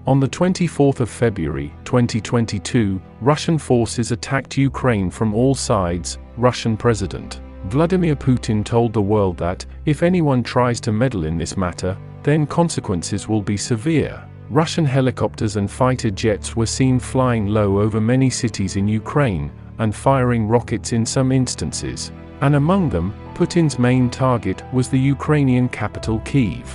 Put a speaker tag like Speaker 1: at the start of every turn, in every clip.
Speaker 1: On the 24th of February, 2022, Russian forces attacked Ukraine from all sides. Russian President Vladimir Putin told the world that, if anyone tries to meddle in this matter, then consequences will be severe. Russian helicopters and fighter jets were seen flying low over many cities in Ukraine, and firing rockets in some instances. And among them, Putin's main target was the Ukrainian capital Kyiv.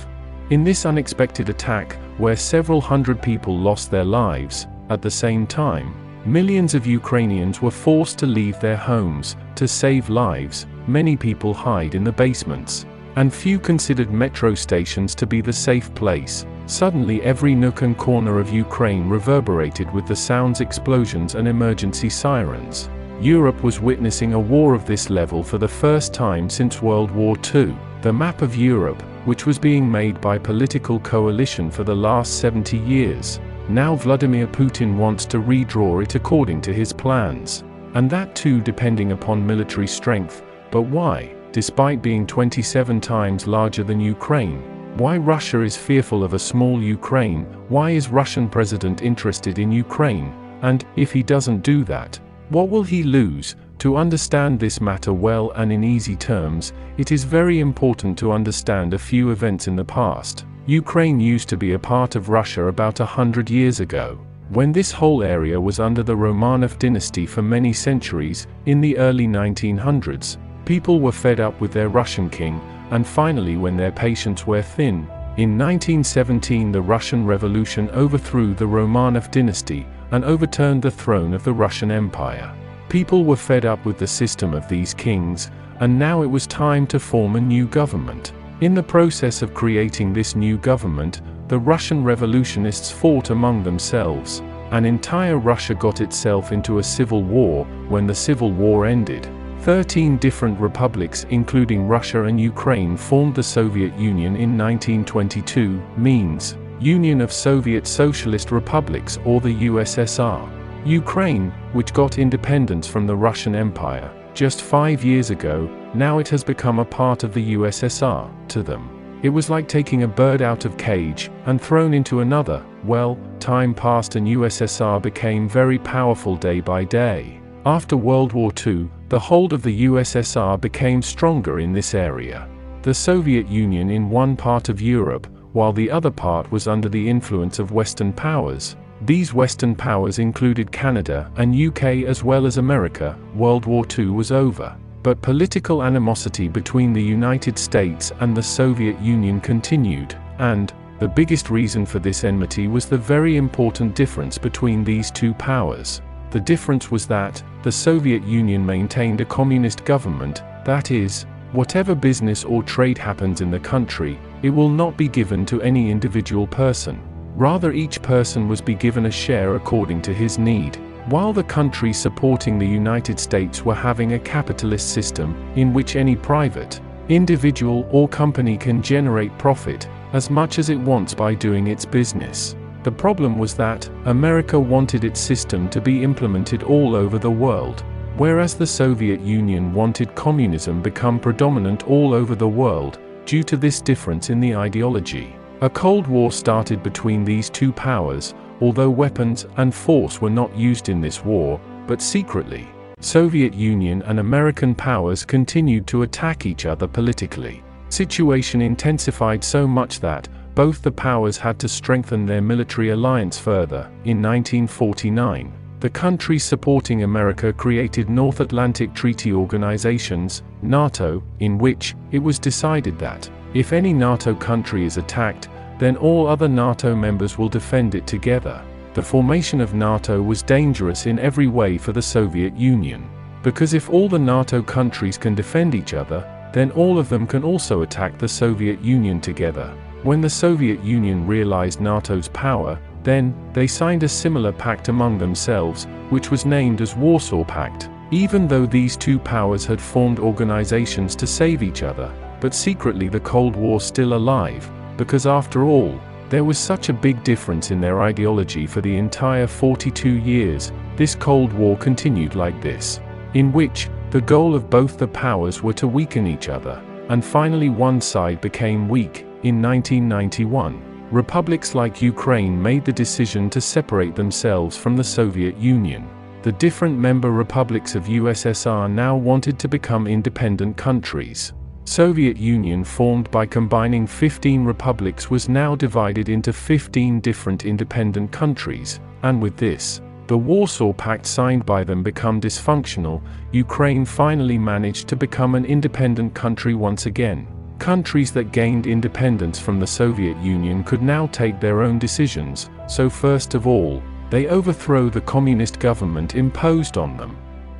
Speaker 1: In this unexpected attack, where several hundred people lost their lives, at the same time, millions of Ukrainians were forced to leave their homes. To save lives, many people hide in the basements, and few considered metro stations to be the safe place. Suddenly every nook and corner of Ukraine reverberated with the sounds, explosions and emergency sirens. Europe was witnessing a war of this level for the first time since World War II. The map of Europe, which was being made by political coalition for the last 70 years, now Vladimir Putin wants to redraw it according to his plans. And that too depending upon military strength. But why, despite being 27 times larger than Ukraine? Why Russia is fearful of a small Ukraine? Why is Russian president interested in Ukraine? And, if he doesn't do that, what will he lose? To understand this matter well and in easy terms, it is very important to understand a few events in the past. Ukraine used to be a part of Russia about 100 years ago, when this whole area was under the Romanov dynasty for many centuries. In the early 1900s, people were fed up with their Russian king, and finally when their patience wore thin, in 1917 the Russian Revolution overthrew the Romanov dynasty, and overturned the throne of the Russian Empire. People were fed up with the system of these kings, and now it was time to form a new government. In the process of creating this new government, the Russian revolutionists fought among themselves, and entire Russia got itself into a civil war. When the civil war ended, 13 different republics including Russia and Ukraine formed the Soviet Union in 1922, means Union of Soviet Socialist Republics, or the USSR. Ukraine, which got independence from the Russian Empire just 5 years ago, now it has become a part of the USSR. To them, it was like taking a bird out of cage and thrown into another. Well, time passed and USSR became very powerful day by day. After World War II, the hold of the USSR became stronger in this area. The Soviet Union in one part of Europe, while the other part was under the influence of Western powers. These Western powers included Canada and UK as well as America. World War II was over, but political animosity between the United States and the Soviet Union continued, and the biggest reason for this enmity was the very important difference between these two powers. The difference was that the Soviet Union maintained a communist government, that is, whatever business or trade happens in the country, it will not be given to any individual person. Rather, each person was be given a share according to his need. While the countries supporting the United States were having a capitalist system, in which any private, individual or company can generate profit as much as it wants by doing its business. The problem was that America wanted its system to be implemented all over the world, whereas the Soviet Union wanted communism become predominant all over the world. Due to this difference in the ideology, a Cold War started between these two powers, although weapons and force were not used in this war, but secretly, Soviet Union and American powers continued to attack each other politically. Situation intensified so much that both the powers had to strengthen their military alliance further. In 1949, the countries supporting America created North Atlantic Treaty Organizations, NATO, in which it was decided that if any NATO country is attacked, then all other NATO members will defend it together. The formation of NATO was dangerous in every way for the Soviet Union, because if all the NATO countries can defend each other, then all of them can also attack the Soviet Union together. When the Soviet Union realized NATO's power, then they signed a similar pact among themselves, which was named as Warsaw Pact. Even though these two powers had formed organizations to save each other, but secretly the Cold War still alive, because after all, there was such a big difference in their ideology for the entire 42 years, this Cold War continued like this, in which the goal of both the powers were to weaken each other, and finally one side became weak. In 1991, Republics like Ukraine made the decision to separate themselves from the Soviet Union. The different member republics of USSR now wanted to become independent countries. Soviet Union, formed by combining 15 republics, was now divided into 15 different independent countries, and with this, the Warsaw Pact signed by them become dysfunctional. Ukraine finally managed to become an independent country once again. Countries that gained independence from the Soviet Union could now take their own decisions, so first of all, they overthrow the communist government imposed on them.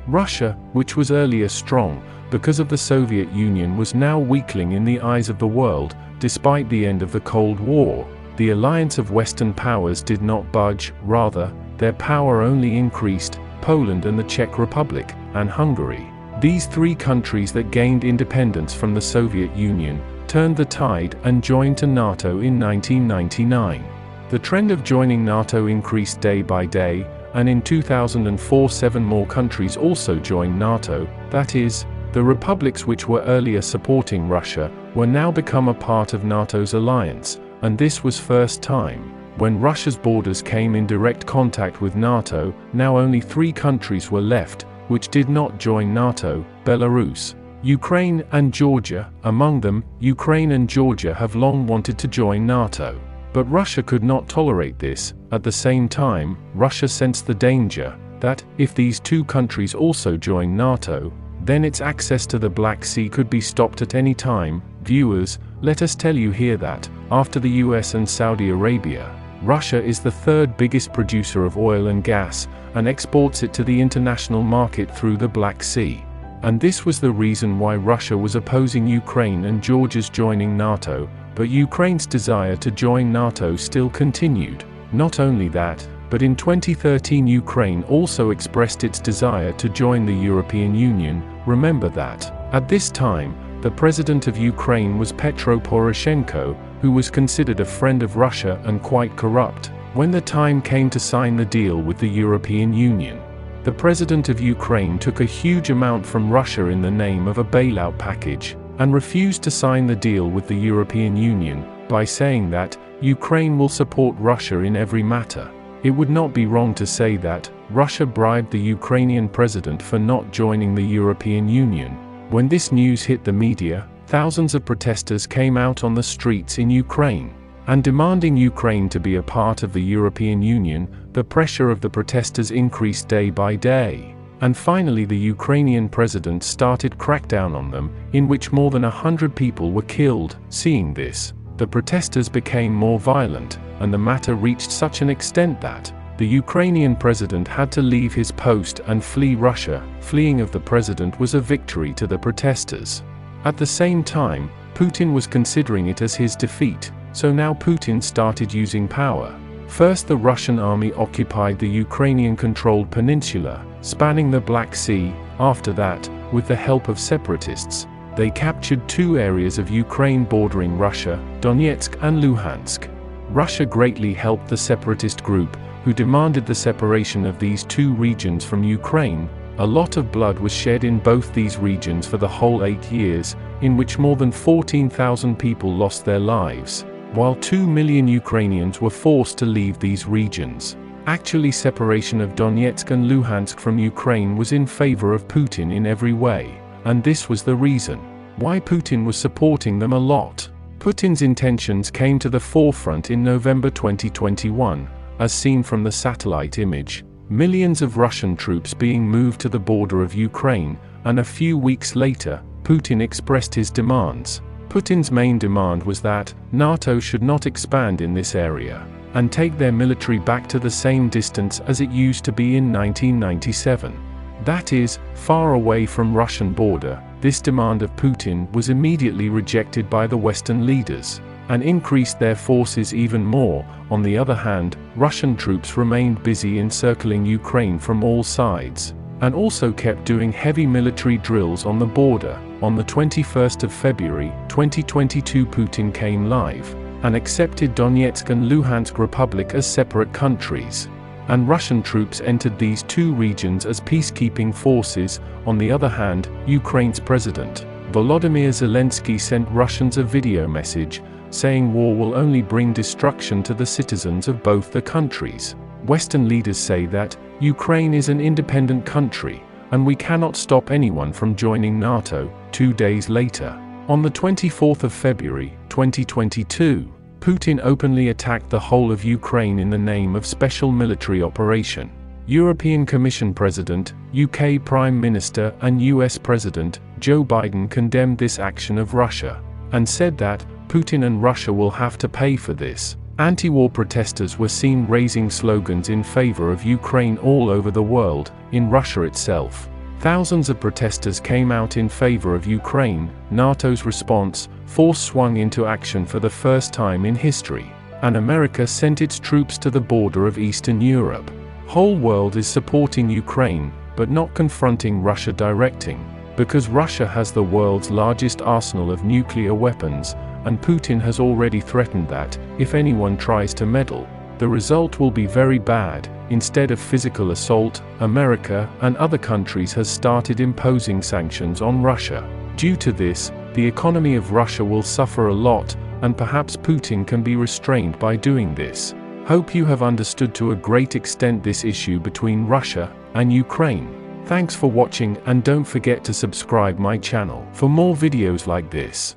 Speaker 1: Russia, which was earlier strong because of the Soviet Union, was now weakling in the eyes of the world. Despite the end of the Cold War, the alliance of Western powers did not budge, rather, their power only increased. Poland and the Czech Republic, and Hungary, these three countries that gained independence from the Soviet Union, turned the tide and joined to NATO in 1999. The trend of joining NATO increased day by day, and in 2004 7 more countries also joined NATO. That is, the republics which were earlier supporting Russia were now become a part of NATO's alliance, and this was first time when Russia's borders came in direct contact with NATO. Now only 3 countries were left which did not join NATO: Belarus, Ukraine, and Georgia. Among them, Ukraine and Georgia have long wanted to join NATO. But Russia could not tolerate this. At the same time, Russia sensed the danger that, if these 2 countries also join NATO, then its access to the Black Sea could be stopped at any time. Viewers, let us tell you here that, after the US and Saudi Arabia, Russia is the 3rd biggest producer of oil and gas, and exports it to the international market through the Black Sea. And this was the reason why Russia was opposing Ukraine and Georgia's joining NATO, but Ukraine's desire to join NATO still continued. Not only that, but in 2013 Ukraine also expressed its desire to join the European Union. Remember that, at this time, the president of Ukraine was Petro Poroshenko, who was considered a friend of Russia and quite corrupt. When the time came to sign the deal with the European Union, the president of Ukraine took a huge amount from Russia in the name of a bailout package, and refused to sign the deal with the European Union, by saying that Ukraine will support Russia in every matter. It would not be wrong to say that Russia bribed the Ukrainian president for not joining the European Union. When this news hit the media, thousands of protesters came out on the streets in Ukraine, and demanding Ukraine to be a part of the European Union. The pressure of the protesters increased day by day, and finally the Ukrainian president started crackdown on them, in which more than 100 people were killed. Seeing this, the protesters became more violent, and the matter reached such an extent that the Ukrainian president had to leave his post and flee Russia. Fleeing of the president was a victory to the protesters. At the same time, Putin was considering it as his defeat, so now Putin started using power. First, the Russian army occupied the Ukrainian-controlled peninsula, spanning the Black Sea. After that, with the help of separatists, they captured 2 areas of Ukraine bordering Russia, Donetsk and Luhansk. Russia greatly helped the separatist group, who demanded the separation of these 2 regions from Ukraine. A lot of blood was shed in both these regions for the whole 8 years, in which more than 14,000 people lost their lives, while 2 million Ukrainians were forced to leave these regions. Actually, separation of Donetsk and Luhansk from Ukraine was in favor of Putin in every way, and this was the reason why Putin was supporting them a lot. Putin's intentions came to the forefront in November 2021, as seen from the satellite image. Millions of Russian troops being moved to the border of Ukraine, and a few weeks later, Putin expressed his demands. Putin's main demand was that NATO should not expand in this area, and take their military back to the same distance as it used to be in 1997. That is, far away from Russian border. This demand of Putin was immediately rejected by the Western leaders, and increased their forces even more. On the other hand, Russian troops remained busy encircling Ukraine from all sides, and also kept doing heavy military drills on the border. On the 21st of February, 2022, Putin came live, and accepted Donetsk and Luhansk Republic as separate countries, and Russian troops entered these 2 regions as peacekeeping forces. On the other hand, Ukraine's president, Volodymyr Zelensky, sent Russians a video message, saying war will only bring destruction to the citizens of both the countries. Western leaders say that Ukraine is an independent country, and we cannot stop anyone from joining NATO. 2 days later, on the 24th of February, 2022, Putin openly attacked the whole of Ukraine in the name of special military operation. European Commission President, UK Prime Minister and US President Joe Biden condemned this action of Russia, and said that Putin and Russia will have to pay for this. Anti-war protesters were seen raising slogans in favor of Ukraine all over the world. In Russia itself, thousands of protesters came out in favor of Ukraine. NATO's response force swung into action for the first time in history, and America sent its troops to the border of Eastern Europe. Whole world is supporting Ukraine, but not confronting Russia directing, because Russia has the world's largest arsenal of nuclear weapons, and Putin has already threatened that, if anyone tries to meddle, the result will be very bad. Instead of physical assault, America and other countries has started imposing sanctions on Russia. Due to this, the economy of Russia will suffer a lot, and perhaps Putin can be restrained by doing this. Hope you have understood to a great extent this issue between Russia and Ukraine. Thanks for watching, and don't forget to subscribe my channel for more videos like this.